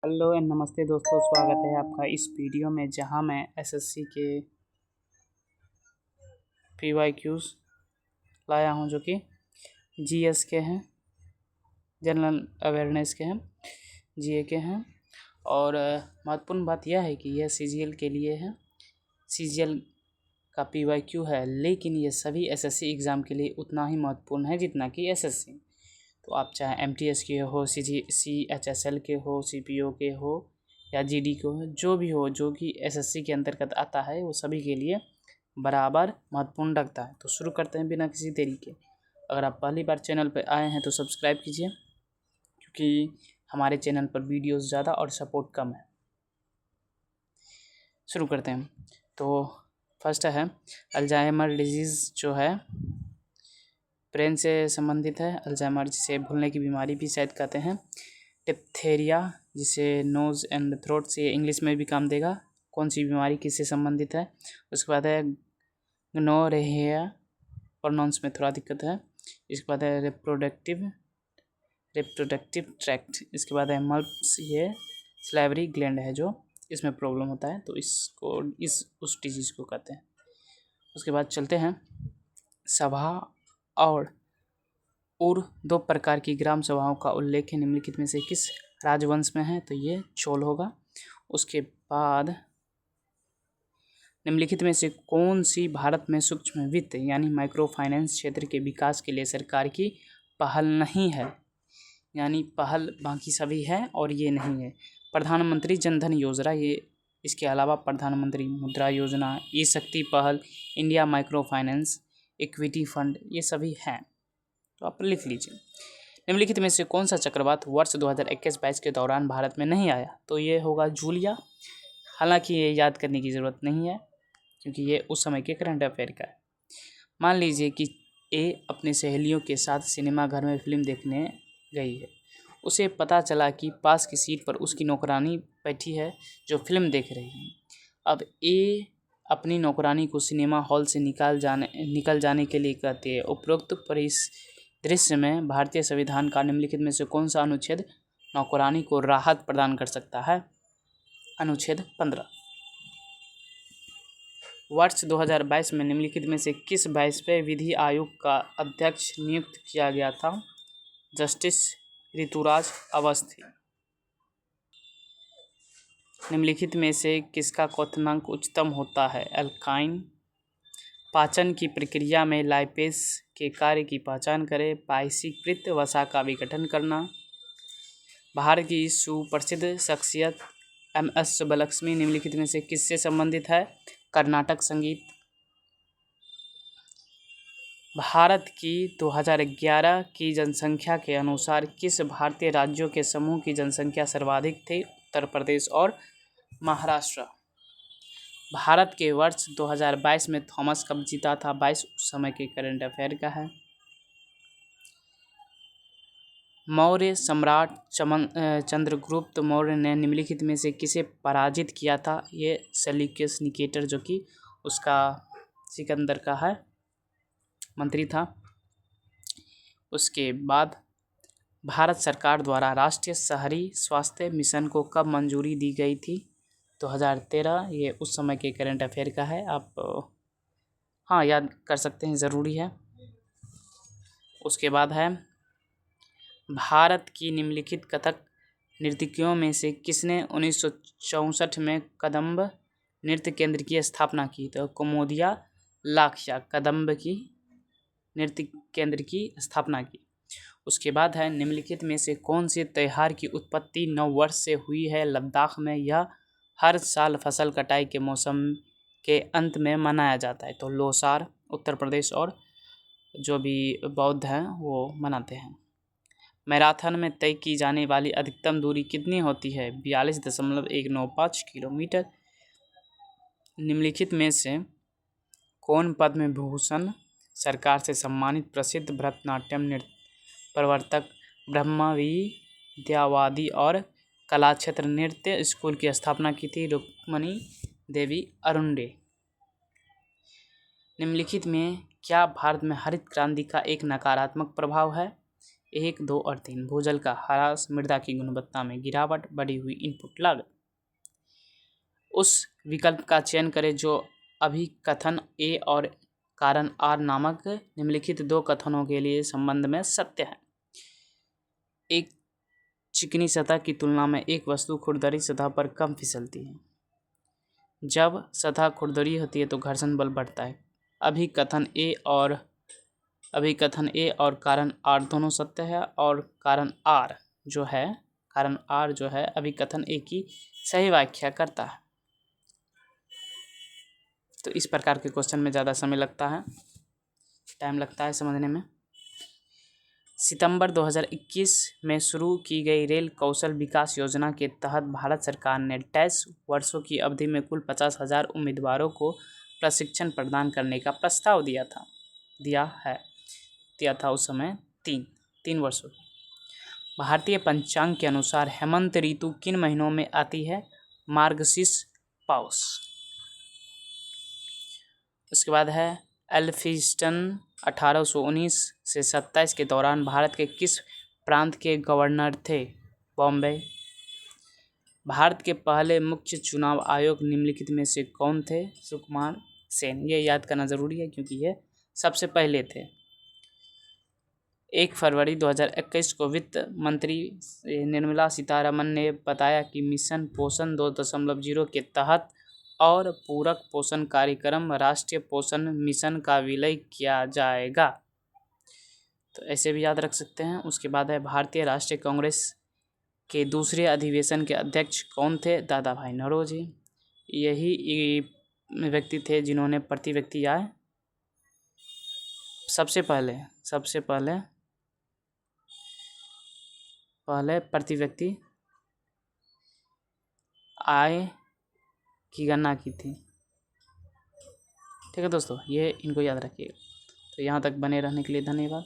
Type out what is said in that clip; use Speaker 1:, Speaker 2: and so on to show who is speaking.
Speaker 1: Hello and नमस्ते दोस्तों, स्वागत है आपका इस वीडियो में जहां मैं एसएससी के पीवाईक्यूज लाया हूं जो कि जीएस के हैं, जनरल अवेयरनेस के हैं, जीए के हैं। और महत्वपूर्ण बात यह है कि यह सीजीएल के लिए है। सीजीएल का पीवाईक्यू है, लेकिन ये सभी एसएससी एग्ज़ाम के लिए उतना ही महत्वपूर्ण है जितना कि एसएससी। तो आप चाहे एमटीएस के हो, सीएचएसएल के हो, सीपीओ के हो या जीडी के हो, जो भी हो जो कि एसएससी के अंतर्गत आता है, वो सभी के लिए बराबर महत्वपूर्ण रखता है। तो शुरू करते हैं बिना किसी देरी के। अगर आप पहली बार चैनल पर आए हैं तो सब्सक्राइब कीजिए, क्योंकि हमारे चैनल पर वीडियोस ज़्यादा और सपोर्ट कम है। शुरू करते हैं। तो फर्स्ट है अल्जाइमर डिजीज़, जो है ब्रेन से संबंधित है। अल्जाइमर जिसे भूलने की बीमारी भी शायद कहते हैं। डिप्थेरिया, जिसे नोज़ एंड थ्रोट से इंग्लिश में भी काम देगा। कौन सी बीमारी किससे संबंधित है। उसके बाद है गोनोरेहिया, प्रोनाउंस में थोड़ा दिक्कत है। इसके बाद है रिप्रोडक्टिव ट्रैक्ट। इसके बाद है मल्प्स, ये स्लाइवरी ग्लैंड है जो इसमें प्रॉब्लम होता है, तो इसको उस डिजीज़ को कहते हैं। उसके बाद चलते हैं सभा और दो प्रकार की ग्राम सभाओं का उल्लेख निम्नलिखित में से किस राजवंश में है, तो ये चोल होगा। उसके बाद निम्नलिखित में से कौन सी भारत में सूक्ष्म वित्त यानी माइक्रो फाइनेंस क्षेत्र के विकास के लिए सरकार की पहल नहीं है, यानी पहल बाकी सभी है और ये नहीं है। प्रधानमंत्री जन धन योजना, ये इसके अलावा प्रधानमंत्री मुद्रा योजना, ई शक्ति पहल, India micro finance, equity fund, ये सभी हैं। तो आप लिख लीजिए। निम्नलिखित में से कौन सा चक्रवात वर्ष 2021-22 के दौरान भारत में नहीं आया, तो ये होगा जूलिया। हालांकि ये याद करने की ज़रूरत नहीं है, क्योंकि ये उस समय के करंट अफेयर का है। मान लीजिए कि ए अपनी सहेलियों के साथ सिनेमा घर में फिल्म देखने गई है। उसे पता चला कि पास की सीट पर उसकी नौकरानी बैठी है जो फिल्म देख रही है। अब ए अपनी नौकरानी को सिनेमा हॉल से निकल जाने के लिए कहती है। उपरोक्त परिदृश्य में भारतीय संविधान का निम्नलिखित में से कौन सा अनुच्छेद नौकरानी को राहत प्रदान कर सकता है। अनुच्छेद 15। वर्ष 2022 में निम्नलिखित में से किस 22वें विधि आयोग का अध्यक्ष नियुक्त किया गया था। जस्टिस ऋतुराज अवस्थी। निम्नलिखित में से किसका क्वथनांक उच्चतम होता है। एल्काइन। पाचन की प्रक्रिया में लाइपेस के कार्य की पहचान करें। पायसीकृत वसा का विघटन करना। भारत की सुप्रसिद्ध शख्सियत MS सुब्बलक्ष्मी निम्नलिखित में से किससे संबंधित है। कर्नाटक संगीत। भारत की 2011 की जनसंख्या के अनुसार किस भारतीय राज्यों के समूह की जनसंख्या सर्वाधिक थी। उत्तर प्रदेश और महाराष्ट्र। भारत के वर्ष 2022 में थॉमस कप जीता था। 22 उस समय के करंट अफेयर का है। मौर्य सम्राट चंद्रगुप्त मौर्य ने निम्नलिखित में से किसे पराजित किया था। ये सेल्यूकस निकेटर, जो कि उसका सिकंदर का है मंत्री था। उसके बाद भारत सरकार द्वारा राष्ट्रीय शहरी स्वास्थ्य मिशन को कब मंजूरी दी गई थी। 2013। ये उस समय के करंट अफेयर का है, आप हाँ याद कर सकते हैं, ज़रूरी है। उसके बाद है भारत की निम्नलिखित कथक नर्तकियों में से किसने 1964 में कदम्ब नृत्य केंद्र की स्थापना की। तो कुमोदिया लाखिया कदम्ब की नृत्य केंद्र की स्थापना की। उसके बाद है निम्नलिखित में से कौन से त्यौहार की उत्पत्ति नववर्ष से हुई है। लद्दाख में यह हर साल फसल कटाई के मौसम के अंत में मनाया जाता है। तो लोसार उत्तर प्रदेश और जो भी बौद्ध हैं वो मनाते हैं। मैराथन में तय की जाने वाली अधिकतम दूरी कितनी होती है। 42.195 किलोमीटर। निम्नलिखित में से कौन पद्म विभूषण सरकार से सम्मानित प्रसिद्ध भरतनाट्यम नृत्य प्रवर्तक, ब्रह्मविद्यावादी और कला क्षेत्र नृत्य स्कूल की स्थापना की थी। रुक्मणी देवी अरुंडे। निम्नलिखित में क्या भारत में हरित क्रांति का एक नकारात्मक प्रभाव है। 1, 2 और 3। भूजल का ह्रास, मृदा की गुणवत्ता में गिरावट, बढ़ी हुई इनपुट लागत। उस विकल्प का चयन करें जो अभिकथन ए और कारण आर नामक निम्नलिखित दो कथनों के लिए संबंध में सत्य है। एक चिकनी सतह की तुलना में एक वस्तु खुरदरी सतह पर कम फिसलती है। जब सतह खुरदरी होती है तो घर्षण बल बढ़ता है। अभिकथन ए और कारण आर दोनों सत्य है, और कारण आर जो है अभिकथन ए की सही व्याख्या करता है। तो इस प्रकार के क्वेश्चन में ज़्यादा समय लगता है, टाइम लगता है समझने में। सितंबर 2021 में शुरू की गई रेल कौशल विकास योजना के तहत भारत सरकार ने 10 वर्षों की अवधि में कुल 50,000 उम्मीदवारों को प्रशिक्षण प्रदान करने का प्रस्ताव दिया था उस समय 3 वर्षों। भारतीय पंचांग के अनुसार हेमंत ऋतु किन महीनों में आती है? मार्गशीर्ष, पौष। उसके बाद है एल्फिंस्टन 1819 से 27 के दौरान भारत के किस प्रांत के गवर्नर थे? बॉम्बे। भारत के पहले मुख्य चुनाव आयोग निम्नलिखित में से कौन थे? सुकुमार सेन। ये याद करना जरूरी है क्योंकि ये सबसे पहले थे। 1 फरवरी 2021 को वित्त मंत्री निर्मला सीतारमण ने बताया कि मिशन पोषण 2.0 के तहत और पूरक पोषण कार्यक्रम राष्ट्रीय पोषण मिशन का विलय किया जाएगा। तो ऐसे भी याद रख सकते हैं। उसके बाद है भारतीय राष्ट्रीय कांग्रेस के दूसरे अधिवेशन के अध्यक्ष कौन थे? दादा भाई नौरोजी। यही व्यक्ति थे जिन्होंने प्रति व्यक्ति आय सबसे पहले प्रति व्यक्ति आय की गणना की थी। ठीक है दोस्तों, ये इनको याद रखिएगा। तो यहाँ तक बने रहने के लिए धन्यवाद।